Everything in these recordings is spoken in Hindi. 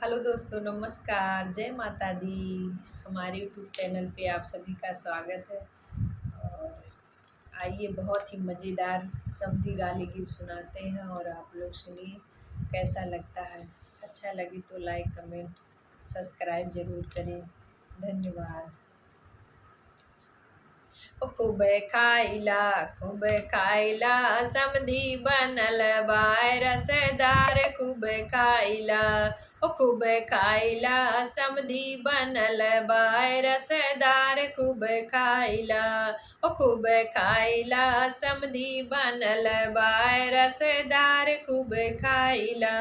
हेलो दोस्तों, नमस्कार, जय माता दी। हमारे यूट्यूब चैनल पे आप सभी का स्वागत है। और आइए, बहुत ही मज़ेदार समधी गाली गीत सुनाते हैं और आप लोग सुनिए कैसा लगता है। अच्छा लगे तो लाइक, कमेंट, सब्सक्राइब ज़रूर करें। धन्यवाद। ओ खूब खाइला समधी बनल बाय रसदार खूब खाइला। ओ खूब खाइला समधी बनल बाय रसदार खूब खाइला। ओ खूब खाइला समधी बनल बाय रसदार खूब खाइला।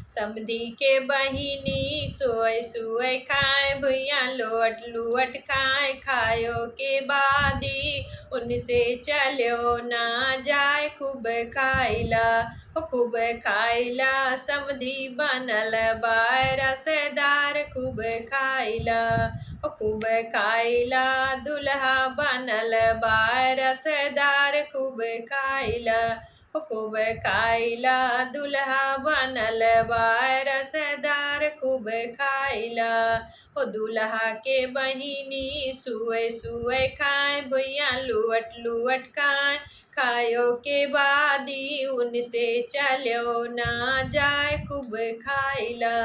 समधी के बहिनी सोय सोय खाए भैया लोट लुअट खाए खायो के बादी उनसे चलो ना जाए खूब खाइला। ओ खूब खाइला समधी बनल बाय रसदार खूब खाइला। ओ खूब खाइला दुल्हा बनल बाय रसदार खूब खाइला। ओ खूब खाइला दुल्हा बनल बाय रसदार खूब खाइला। ओ दुल्हा के बहिनी सुए सुए खाए भैया लुअट लुअट खाए खायो के बादी उनसे चलो ना जाए खूब खाइला।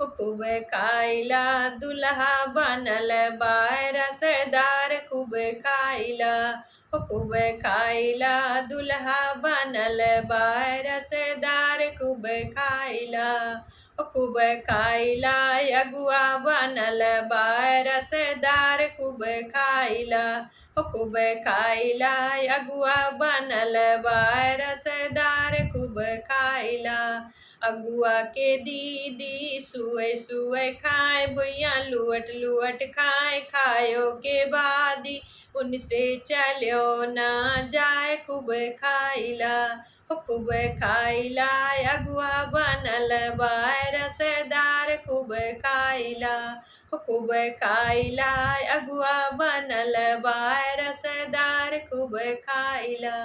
ओ खूब खाइला दुल्हा बनल बाय रसदार खूब खाइला। ओ खूब खाइला दुल्हा बनल बाय रसदार खूब खाइला। ओ खूब खाइला अगुआ बनल बाय रसदार खूब खाइला। ओ खूब खाइला अगुआ बनल बाय रसदार खूब खाइला। अगुआ के दीदी सुए सुए खाए भैया लुअट लुअट खाए खायो के बादी उनसे चलो ना जाए खूब खाइला। ओ खूब खाइला अगुआ बनल बाय रसदार खूब खाइला। ओ खूब खाइला अगुआ बनल बाय रसदार खूब खाइला।